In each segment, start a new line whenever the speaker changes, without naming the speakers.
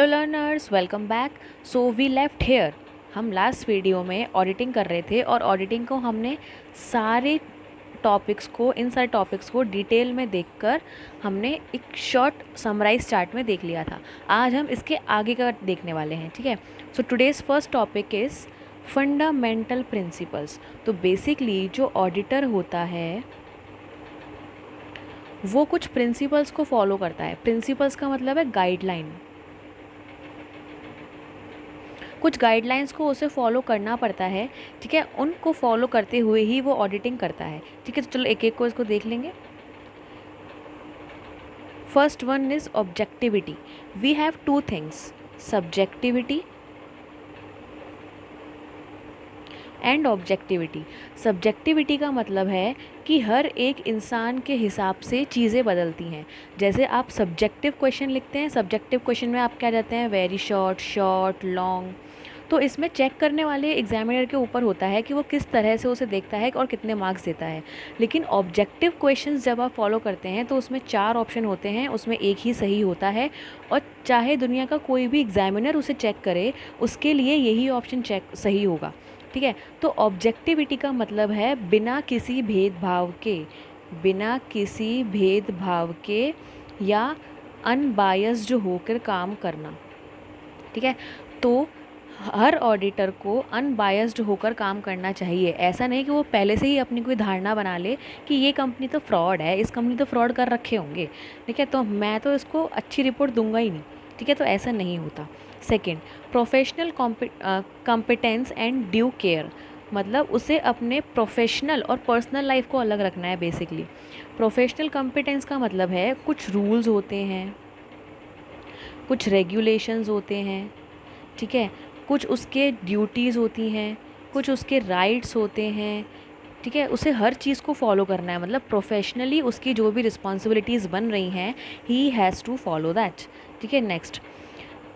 Hello learners, welcome back. So we left here. हम last video में auditing कर रहे थे और ऑडिटिंग को हमने सारे इन सारे टॉपिक्स को डिटेल में देखकर हमने एक शॉर्ट समराइज चार्ट में देख लिया था। आज हम इसके आगे का देखने वाले हैं, ठीक है। सो today's first topic is fundamental principles. तो बेसिकली जो ऑडिटर होता है वो कुछ प्रिंसिपल्स को फॉलो करता है। प्रिंसिपल्स का मतलब है गाइडलाइन। कुछ गाइडलाइंस को उसे फॉलो करना पड़ता है, ठीक है। उनको फॉलो करते हुए ही वो ऑडिटिंग करता है, ठीक है। तो चलो एक एक को इसको देख लेंगे। First one is objectivity. We have two things, subjectivity and objectivity. Subjectivity का मतलब है कि हर एक इंसान के हिसाब से चीज़ें बदलती हैं। जैसे आप सब्जेक्टिव क्वेश्चन लिखते हैं, सब्जेक्टिव क्वेश्चन में आप क्या जाते हैं, वेरी शॉर्ट, शॉर्ट, लॉन्ग। तो इसमें चेक करने वाले एग्जामिनर के ऊपर होता है कि वो किस तरह से उसे देखता है और कितने मार्क्स देता है। लेकिन ऑब्जेक्टिव क्वेश्चंस जब आप फॉलो करते हैं तो उसमें 4 ऑप्शन होते हैं, उसमें एक ही सही होता है। और चाहे दुनिया का कोई भी एग्जामिनर उसे चेक करे, उसके लिए यही ऑप्शन चेक सही होगा, ठीक है। तो ऑब्जेक्टिविटी का मतलब है बिना किसी भेदभाव के या अनबायस्ड होकर काम करना, ठीक है। तो हर ऑडिटर को अनबायस्ड होकर काम करना चाहिए। ऐसा नहीं कि वो पहले से ही अपनी कोई धारणा बना ले कि ये कंपनी तो फ्रॉड है, इस कंपनी तो फ्रॉड कर रखे होंगे, ठीक है, तो मैं तो इसको अच्छी रिपोर्ट दूंगा ही नहीं, ठीक है। तो ऐसा नहीं होता। Second, professional competence and due care. मतलब उसे अपने प्रोफेशनल और पर्सनल लाइफ को अलग रखना है। बेसिकली प्रोफेशनल कॉम्पिटेंस का मतलब है कुछ रूल्स होते हैं, कुछ रेगुलेशंस होते हैं, ठीक है, कुछ उसके ड्यूटीज़ होती हैं, कुछ उसके राइट्स होते हैं, ठीक है। उसे हर चीज़ को फॉलो करना है। मतलब प्रोफेशनली उसकी जो भी रिस्पॉन्सिबिलिटीज़ बन रही हैं, he has to follow that, ठीक है। नेक्स्ट,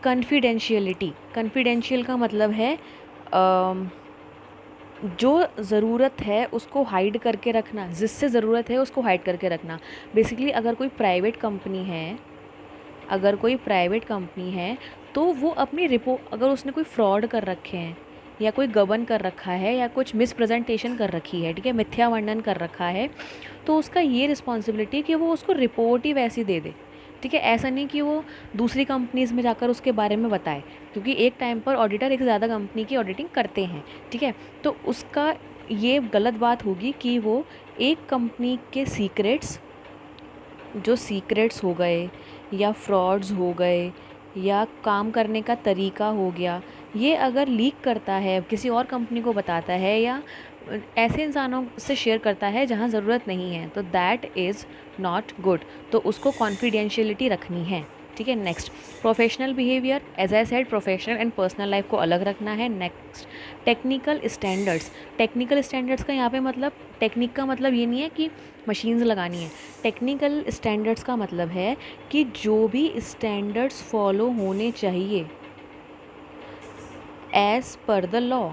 कन्फिडेंशियलिटी। कन्फिडेंशियल का मतलब है जो ज़रूरत है उसको हाइड करके रखना, जिससे ज़रूरत है उसको हाइड करके रखना। बेसिकली अगर कोई प्राइवेट कंपनी है तो वो अपनी रिपोर्ट, अगर उसने कोई फ्रॉड कर रखे हैं या कोई गबन कर रखा है या कुछ मिसप्रेजेंटेशन कर रखी है, ठीक है, मिथ्या वर्णन कर रखा है, तो उसका ये रिस्पॉन्सिबिलिटी है कि वो उसको रिपोर्ट ही वैसी दे दे, ठीक है। ऐसा नहीं कि वो दूसरी कंपनीज़ में जाकर उसके बारे में बताए, क्योंकि एक टाइम पर ऑडिटर एक ज़्यादा कंपनी की ऑडिटिंग करते हैं, ठीक है। तो उसका ये गलत बात होगी कि वो एक कंपनी के सीक्रेट्स हो गए या फ्रॉड्स हो गए या काम करने का तरीका हो गया, ये अगर लीक करता है, किसी और कंपनी को बताता है या ऐसे इंसानों से शेयर करता है जहाँ ज़रूरत नहीं है, तो दैट इज़ नॉट गुड। तो उसको कॉन्फिडेंशियलिटी रखनी है, ठीक है। Next, professional behaviour. As I said, professional and personal life को अलग रखना है। Next, technical standards. Technical standards का यहाँ पे मतलब, टेक्निक का मतलब ये नहीं है कि मशीन्स लगानी है। टेक्निकल स्टैंडर्ड्स का मतलब है कि जो भी स्टैंडर्ड्स फॉलो होने चाहिए एज़ पर द लॉ,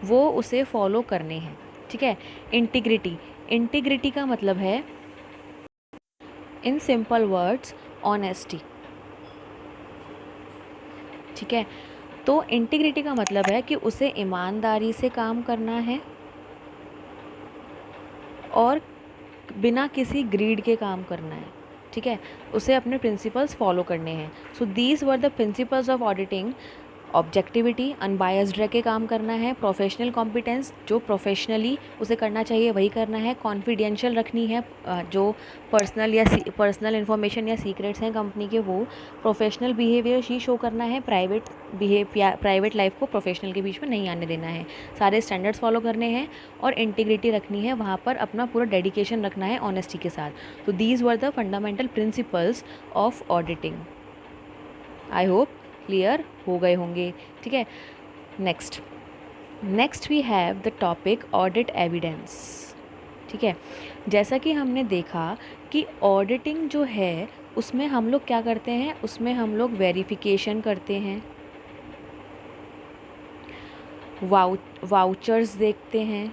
वो उसे फॉलो करने हैं, ठीक है। इंटीग्रिटी। इंटीग्रिटी का मतलब है, इन सिंपल वर्ड्स, ऑनेस्टी, ठीक है। तो इंटीग्रिटी का मतलब है कि उसे ईमानदारी से काम करना है और बिना किसी ग्रीड के काम करना है, ठीक है। उसे अपने प्रिंसिपल्स फॉलो करने हैं। So these were the principles of auditing. Objectivity, unbiased रह के काम करना है। प्रोफेशनल कॉम्पिटेंस, जो प्रोफेशनली उसे करना चाहिए वही करना है। कॉन्फिडेंशियल रखनी है, जो पर्सनल इन्फॉर्मेशन या सीक्रेट्स हैं कंपनी के, वो। प्रोफेशनल बिहेवियर ही शो करना है। प्राइवेट लाइफ को प्रोफेशनल के बीच में नहीं आने देना है। सारे स्टैंडर्ड्स फॉलो करने हैं और इंटीग्रिटी रखनी है, वहाँ पर अपना पूरा डेडिकेशन रखना है ऑनेस्टी के साथ। तो these were the fundamental principles of auditing. I hope clear हो गए होंगे, ठीक है। Next we have the topic audit evidence, ठीक है। जैसा कि हमने देखा कि ऑडिटिंग जो है उसमें हम लोग क्या करते हैं, उसमें हम लोग वेरिफिकेशन करते हैं, वाउचर्स देखते हैं,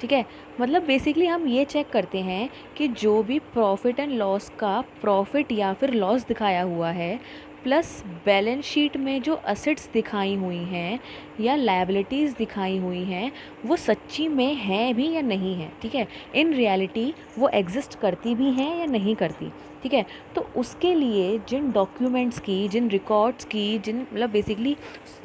ठीक है। मतलब बेसिकली हम ये चेक करते हैं कि जो भी प्रॉफिट एंड लॉस का प्रॉफिट या फिर लॉस दिखाया हुआ है, प्लस बैलेंस शीट में जो असेट्स दिखाई हुई हैं या लायबिलिटीज़ दिखाई हुई हैं, वो सच्ची में है भी या नहीं है। ठीक है, इन रियलिटी वो एग्जिस्ट करती भी हैं या नहीं करती। ठीक है, तो उसके लिए जिन डॉक्यूमेंट्स की, जिन रिकॉर्ड्स की, जिन मतलब बेसिकली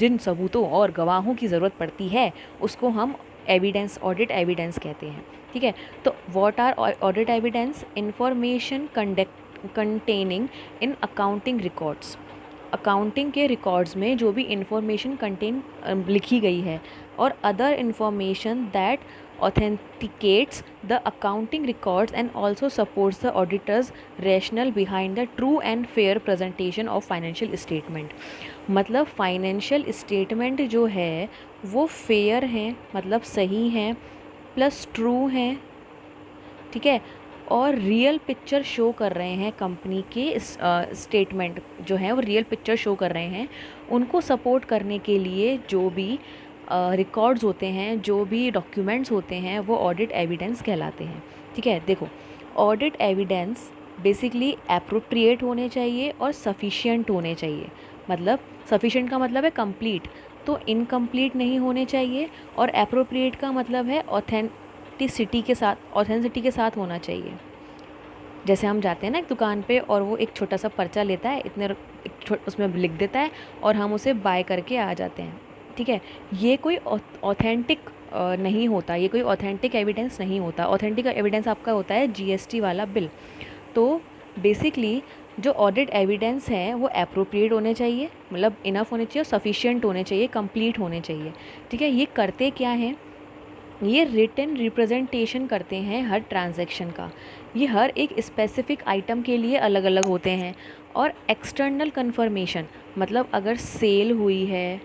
जिन सबूतों और गवाहों की ज़रूरत पड़ती है, उसको हम एविडेंस, ऑडिट एविडेंस कहते हैं। ठीक है, तो what are audit evidence? Information containing in accounting records. Accounting के रिकॉर्ड्स में जो भी इंफॉर्मेशन कंटेन लिखी गई है, और other information that authenticates the accounting records and also supports the auditors rational behind the true and fair presentation of financial statement. मतलब financial statement जो है वो फेयर हैं, मतलब सही हैं, प्लस ट्रू हैं। ठीक है, और रियल पिक्चर शो कर रहे हैं कंपनी के स्टेटमेंट जो है वो रियल पिक्चर शो कर रहे हैं। उनको सपोर्ट करने के लिए जो भी रिकॉर्ड्स होते हैं, जो भी डॉक्यूमेंट्स होते हैं, वो ऑडिट एविडेंस कहलाते हैं। ठीक है, देखो ऑडिट एविडेंस बेसिकली एप्रोप्रिएट होने चाहिए और सफिशिएंट होने चाहिए। मतलब सफिशिएंट का मतलब है कंप्लीट, तो इनकम्प्लीट नहीं होने चाहिए। और एप्रोप्रिएट का मतलब है ऑथेंटिसिटी के साथ होना चाहिए। जैसे हम जाते हैं ना एक दुकान पे और वो एक छोटा सा पर्चा लेता है, उसमें लिख देता है और हम उसे बाय करके आ जाते हैं। ठीक है, ये कोई ऑथेंटिक नहीं होता, ये कोई ऑथेंटिक एविडेंस नहीं होता। ऑथेंटिक एविडेंस आपका होता है जीएसटी वाला बिल। तो बेसिकली जो ऑडिट एविडेंस है वो एप्रोप्रिएट होने चाहिए, मतलब इनफ होने चाहिए, सफिशिएंट होने चाहिए, कंप्लीट होने चाहिए। ठीक है, ये करते क्या हैं? ये रिटन रिप्रेजेंटेशन करते हैं हर ट्रांजैक्शन का। ये हर एक स्पेसिफिक आइटम के लिए अलग अलग होते हैं। और एक्सटर्नल कन्फर्मेशन, मतलब अगर सेल हुई है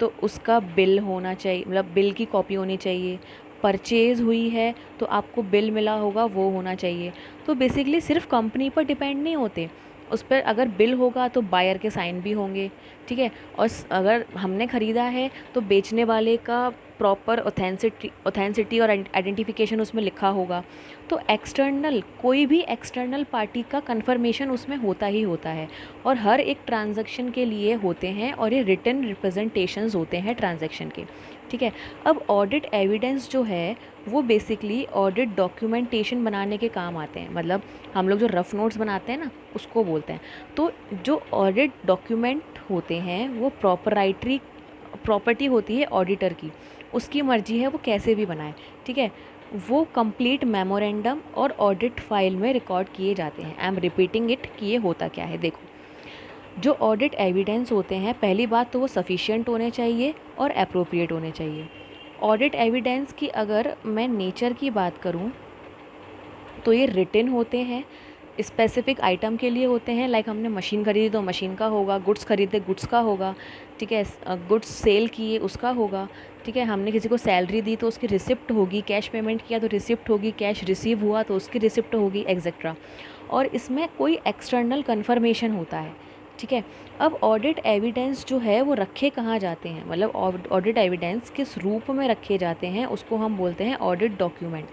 तो उसका बिल होना चाहिए, मतलब बिल की कॉपी होनी चाहिए। परचेज़ हुई है तो आपको बिल मिला होगा, वो होना चाहिए। तो बेसिकली सिर्फ कंपनी पर डिपेंड नहीं होते, उस पर अगर बिल होगा तो बायर के साइन भी होंगे। ठीक है, और अगर हमने ख़रीदा है तो बेचने वाले का प्रॉपर ऑथेंसिटी और आइडेंटिफिकेशन उसमें लिखा होगा। तो एक्सटर्नल, कोई भी एक्सटर्नल पार्टी का कंफर्मेशन उसमें होता ही होता है, और हर एक ट्रांजैक्शन के लिए होते हैं, और ये रिटन रिप्रेजेंटेशंस होते हैं ट्रांजैक्शन के। ठीक है, अब ऑडिट एविडेंस जो है वो बेसिकली ऑडिट डॉक्यूमेंटेशन बनाने के काम आते हैं। मतलब हम लोग जो रफ़ नोट्स बनाते हैं ना, उसको बोलते हैं। तो जो ऑडिट डॉक्यूमेंट होते हैं वो प्रॉपर्टी होती है ऑडिटर की, उसकी मर्जी है वो कैसे भी बनाए। ठीक है, वो कंप्लीट मेमोरेंडम और ऑडिट फाइल में रिकॉर्ड किए जाते हैं। आई एम रिपीटिंग इट कि ये होता क्या है। देखो, जो ऑडिट एविडेंस होते हैं, पहली बात तो वो सफिशिएंट होने चाहिए और अप्रोप्रिएट होने चाहिए। ऑडिट एविडेंस की अगर मैं नेचर की बात करूं तो ये रिटन होते हैं, स्पेसिफिक आइटम के लिए होते हैं। लाइक हमने मशीन खरीदी तो मशीन का होगा, गुड्स खरीदे गुड्स का होगा। ठीक है, गुड्स सेल किए उसका होगा। ठीक है, हमने किसी को सैलरी दी तो उसकी रिसिप्ट होगी, कैश पेमेंट किया तो रिसिप्ट होगी, कैश रिसीव हुआ तो उसकी रिसिप्ट होगी, एक्सेट्रा। और इसमें कोई एक्सटर्नल कन्फर्मेशन होता है। ठीक है, अब ऑडिट एविडेंस जो है वो रखे कहाँ जाते हैं, मतलब ऑडिट एविडेंस किस रूप में रखे जाते हैं, उसको हम बोलते हैं ऑडिट डॉक्यूमेंट।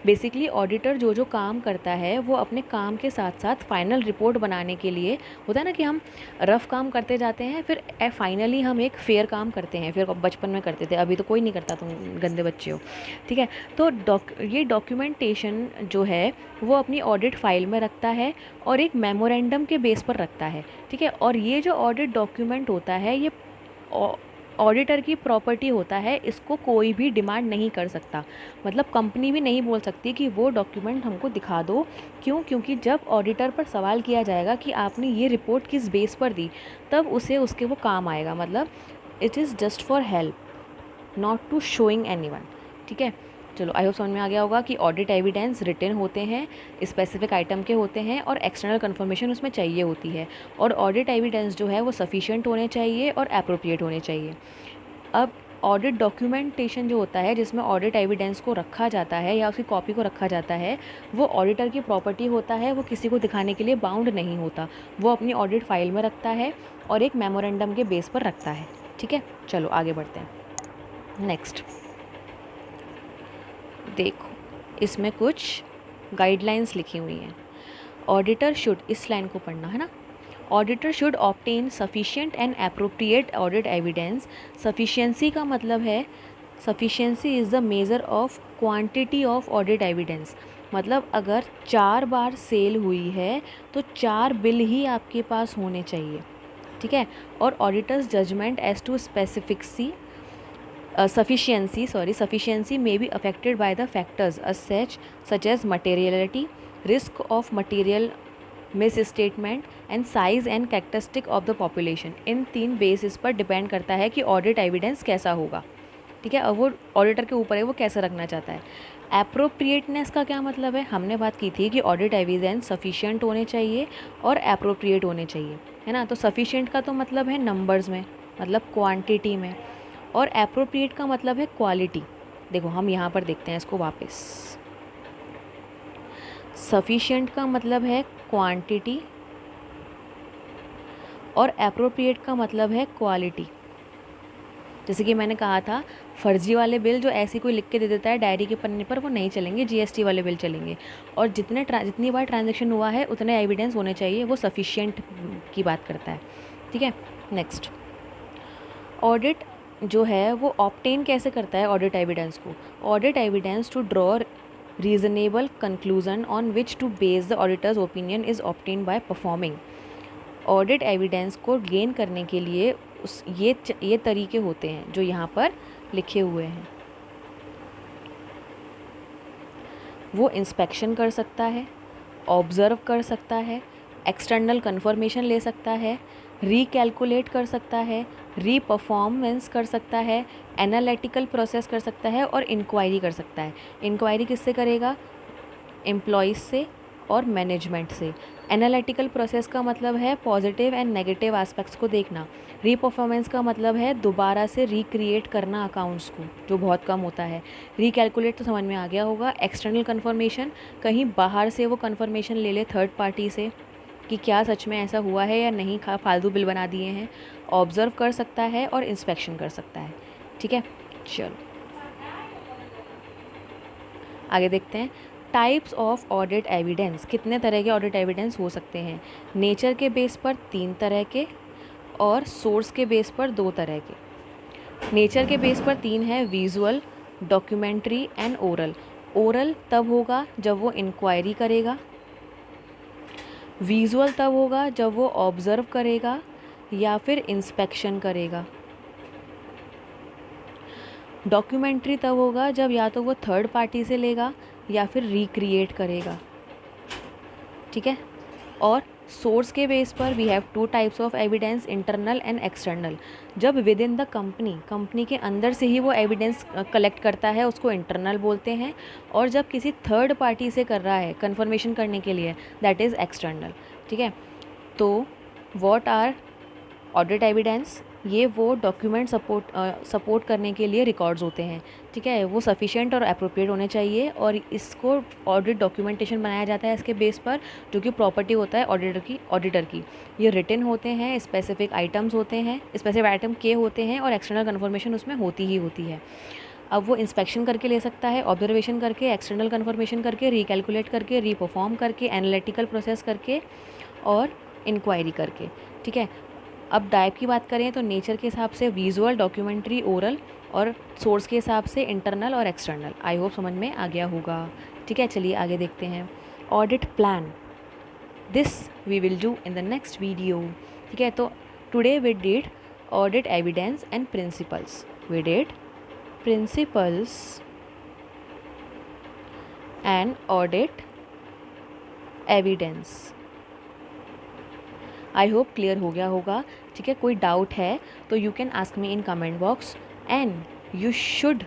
बेसिकली ऑडिटर जो जो काम करता है वो अपने काम के साथ साथ फाइनल रिपोर्ट बनाने के लिए, होता है ना कि हम रफ काम करते जाते हैं, फिर फाइनली हम एक फेयर काम करते हैं। फिर बचपन में करते थे, अभी तो कोई नहीं करता, तुम गंदे बच्चे हो। ठीक है, तो ये डॉक्यूमेंटेशन जो है वो अपनी ऑडिट फाइल में रखता है और एक मेमोरेंडम के बेस पर रखता है। ठीक है, और ये जो ऑडिट डॉक्यूमेंट होता है ये ऑडिटर की प्रॉपर्टी होता है, इसको कोई भी डिमांड नहीं कर सकता। मतलब कंपनी भी नहीं बोल सकती कि वो डॉक्यूमेंट हमको दिखा दो। क्यों? क्योंकि जब ऑडिटर पर सवाल किया जाएगा कि आपने ये रिपोर्ट किस बेस पर दी, तब उसे उसके वो काम आएगा। मतलब it is just for help, not to showing anyone. ठीक है, चलो आई होप समझ में आ गया होगा कि ऑडिट एविडेंस रिटन होते हैं, स्पेसिफिक आइटम के होते हैं, और एक्सटर्नल कन्फर्मेशन उसमें चाहिए होती है। और ऑडिट एविडेंस जो है वो सफिशिएंट होने चाहिए और एप्रोप्रिएट होने चाहिए। अब ऑडिट डॉक्यूमेंटेशन जो होता है, जिसमें ऑडिट एविडेंस को रखा जाता है या उसकी कॉपी को रखा जाता है, वो ऑडिटर की प्रॉपर्टी होता है। वो किसी को दिखाने के लिए बाउंड नहीं होता, वो अपनी ऑडिट फाइल में रखता है और एक मेमोरेंडम के बेस पर रखता है। ठीक है, चलो आगे बढ़ते हैं। नेक्स्ट, देखो इसमें कुछ गाइडलाइंस लिखी हुई हैं। ऑडिटर शुड, इस लाइन को पढ़ना है ना, auditor should obtain sufficient and appropriate audit evidence. Sufficiency का मतलब है, sufficiency is the measure of quantity of audit evidence. मतलब अगर 4 बार सेल हुई है तो 4 बिल ही आपके पास होने चाहिए, ठीक है। और auditors judgement as to specificity sufficiency may be affected by the factors such as materiality, risk of material misstatement and size and characteristic of the population। In 3 basis पर डिपेंड करता है कि ऑडिट एविडेंस कैसा होगा, ठीक है। अब वो ऑडिटर के ऊपर है वो कैसा रखना चाहता है। एप्रोप्रिएटनेस का क्या मतलब है, हमने बात की थी कि ऑडिट एविडेंस सफिशिएंट होने चाहिए और एप्रोप्रिएट होने चाहिए, है ना। तो सफिशिएंट का तो मतलब है नंबर्स में, मतलब क्वांटिटी में, और एप्रोप्रिएट का मतलब है क्वालिटी। देखो हम यहाँ पर देखते हैं इसको वापस। सफिशिएंट का मतलब है क्वांटिटी और एप्रोप्रिएट का मतलब है क्वालिटी। जैसे कि मैंने कहा था, फर्जी वाले बिल जो ऐसी कोई लिख के दे देता है डायरी के पन्ने पर, वो नहीं चलेंगे, जीएसटी वाले बिल चलेंगे। और जितनी बार ट्रांजैक्शन हुआ है उतने एविडेंस होने चाहिए, वो सफिशिएंट की बात करता है, ठीक है। नेक्स्ट, ऑडिट जो है वो ऑब्टेन कैसे करता है ऑडिट एविडेंस को। Audit evidence to draw reasonable conclusion on which to base the auditor's opinion is obtain by performing. Audit evidence को गेन करने के लिए ये तरीके होते हैं जो यहाँ पर लिखे हुए हैं। वो इंस्पेक्शन कर सकता है, ऑब्ज़र्व कर सकता है, एक्सटर्नल कन्फर्मेशन ले सकता है, रीकैलकुलेट कर सकता है, रीपरफॉर्मेंस कर सकता है, एनालिटिकल प्रोसेस कर सकता है और इंक्वायरी कर सकता है। इंक्वायरी किससे करेगा, एम्प्लॉयज़ से और मैनेजमेंट से। एनालिटिकल प्रोसेस का मतलब है पॉजिटिव एंड नेगेटिव एस्पेक्ट्स को देखना। रीपरफॉर्मेंस का मतलब है दोबारा से रिक्रिएट करना अकाउंट्स को, जो बहुत कम होता है। रिकैलकुलेट तो समझ में आ गया होगा। एक्सटर्नल कन्फर्मेशन, कहीं बाहर से वो कन्फर्मेशन ले ले थर्ड पार्टी से कि क्या सच में ऐसा हुआ है या नहीं, फालतू बिल बना दिए हैं। ऑब्ज़र्व कर सकता है और इंस्पेक्शन कर सकता है, ठीक है। चलो आगे देखते हैं। टाइप्स ऑफ ऑडिट एविडेंस, कितने तरह के ऑडिट एविडेंस हो सकते हैं। नेचर के बेस पर 3 तरह के और सोर्स के बेस पर 2 तरह के। नेचर के बेस पर 3 है, visual, documentary and oral. Oral तब होगा जब वो इंक्वायरी करेगा, विजुअल तब होगा जब वो ऑब्ज़र्व करेगा या फिर इंस्पेक्शन करेगा, डॉक्यूमेंट्री तब होगा जब या तो वो थर्ड पार्टी से लेगा या फिर रिक्रिएट करेगा, ठीक है। और सोर्स के बेस पर we have 2 types of evidence, internal and external. जब विद इन द कंपनी के अंदर से ही वो एविडेंस कलेक्ट करता है उसको इंटरनल बोलते हैं, और जब किसी थर्ड पार्टी से कर रहा है कंफर्मेशन करने के लिए, दैट इज़ एक्सटर्नल, ठीक है। तो व्हाट आर ऑडिट एविडेंस, ये वो डॉक्यूमेंट सपोर्ट करने के लिए रिकॉर्ड्स होते हैं, ठीक है। वो सफिशिएंट और अप्रोप्रिएट होने चाहिए, और इसको ऑडिट डॉक्यूमेंटेशन बनाया जाता है इसके बेस पर, जो कि प्रॉपर्टी होता है ऑडिटर की। ये रिटन होते हैं, स्पेसिफिक आइटम्स होते हैं, स्पेसिफिक आइटम के होते हैं, और एक्सटर्नल कन्फर्मेशन उसमें होती ही होती है। अब वो इंस्पेक्शन करके ले सकता है, ऑब्जर्वेशन करके, एक्सटर्नल कन्फर्मेशन करके, रिकैलकुलेट करके, रीपरफॉर्म करके, एनालिटिकल प्रोसेस करके और इंक्वायरी करके, ठीक है। अब टाइप की बात करें तो नेचर के हिसाब से विजुअल, डॉक्यूमेंट्री, ओरल, और सोर्स के हिसाब से इंटरनल और एक्सटर्नल। आई होप समझ में आ गया होगा, ठीक है। चलिए आगे देखते हैं। Audit plan, this we will do in the next video, ठीक है। तो today we did audit evidence and principles, we did principles and audit evidence. I hope clear हो गया होगा, ठीक है। कोई डाउट है तो you can ask me in comment box, and you should,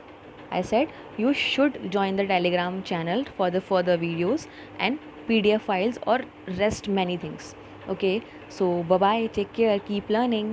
I said you should join the Telegram channel for the further videos and PDF files or rest many things. Okay, so bye bye, take care, keep learning.